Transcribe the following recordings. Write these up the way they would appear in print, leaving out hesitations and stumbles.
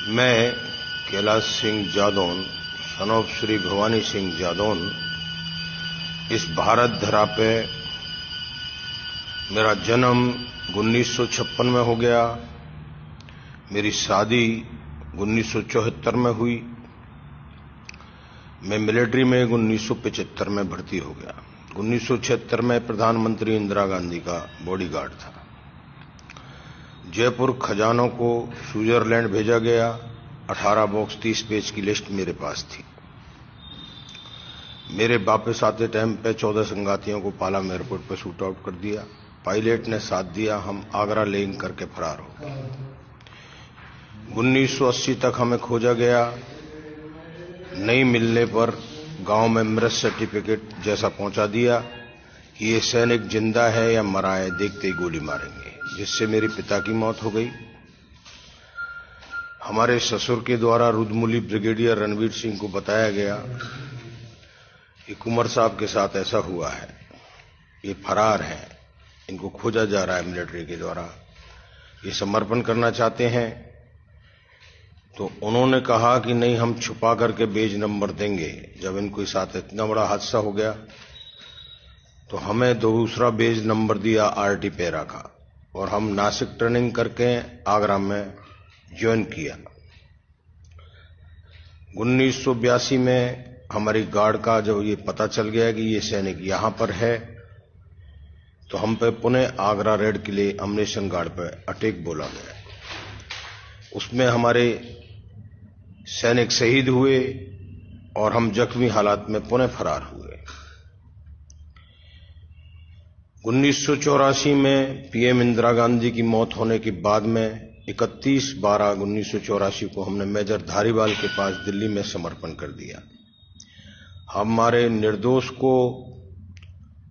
मैं Kailash Singh Jadaun son of Shri Bhavani Singh Jadaun इस भारत धरा पे मेरा जन्म 1956 में हो गया। मेरी शादी 1974 में हुई। मैं मिलिट्री में 1975 में भर्ती हो गया। 1976 में प्रधानमंत्री इंदिरा गांधी का बॉडीगार्ड था। जयपुर खजानों को स्विट्जरलैंड भेजा गया। 18 बॉक्स 30 पेज की लिस्ट मेरे पास थी। मेरे वापस आते टाइम पे 14 संगातियों को पालम एयरपोर्ट पर शूट आउट कर दिया। पायलट ने साथ दिया। हम आगरा लैंड करके फरार हो गए। 1980 तक हमें खोजा गया। नहीं मिलने पर गांव में मृत सर्टिफिकेट जैसा पहुंचा दिया कि ये सैनिक जिंदा है या मरा है, देखते ही गोली मारेंगे, जिससे मेरे पिता की मौत हो गई। हमारे ससुर के द्वारा रुद्रमुली ब्रिगेडियर रणवीर सिंह को बताया गया कि कुंवर साहब के साथ ऐसा हुआ है, ये फरार हैं, इनको खोजा जा रहा है मिलिट्री के द्वारा, ये समर्पण करना चाहते हैं। तो उन्होंने कहा कि नहीं, हम छुपा करके बेज नंबर देंगे। जब इनके साथ इतना बड़ा हादसा हो गया तो हमें दूसरा बेज नंबर दिया आरटी पेरा का, और हम नासिक ट्रेनिंग करके आगरा में ज्वाइन किया। 1982 में हमारी गार्ड का जब ये पता चल गया कि ये सैनिक यहां पर है, तो हम पे पुणे आगरा रेड के लिए अम्नेशन गार्ड पर अटैक बोला गया। उसमें हमारे सैनिक शहीद हुए और हम जख्मी हालात में पुणे फरार हुए। 1984 में पीएम इंदिरा गांधी की मौत होने के बाद में 31/12/1984 को हमने मेजर धारीवाल के पास दिल्ली में समर्पण कर दिया। हमारे निर्दोष को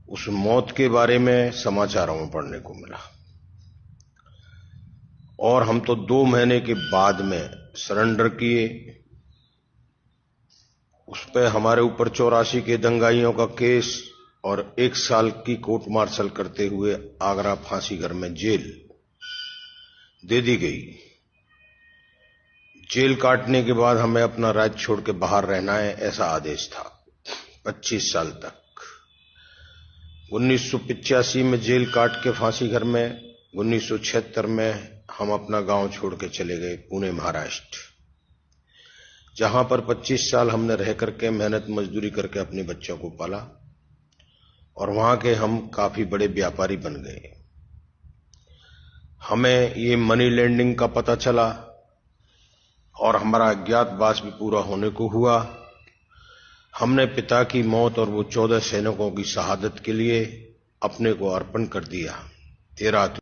उस मौत के बारे में समाचारों में पढ़ने को मिला, और हम तो 2 महीने के बाद में सरेंडर किए। उस पर हमारे ऊपर 84 के दंगाइयों का केस और 1 साल की कोर्ट मार्शल करते हुए आगरा फांसी घर में जेल दे दी गई। जेल काटने के बाद हमें अपना राज्य छोड़ के बाहर रहना है, ऐसा आदेश था 25 साल तक। 1985 में जेल काट के फांसी घर में 1976 में हम अपना गांव छोड़ के चले गए पुणे महाराष्ट्र, जहां पर 25 साल हमने रह करके मेहनत मजदूरी करके अपने बच्चों को पाला, और वहां के हम काफी बड़े व्यापारी बन गए। हमें ये मनी लैंडिंग का पता चला और हमारा अज्ञातवास भी पूरा होने को हुआ। हमने पिता की मौत और वो 14 सैनिकों की शहादत के लिए अपने को अर्पण कर दिया। 13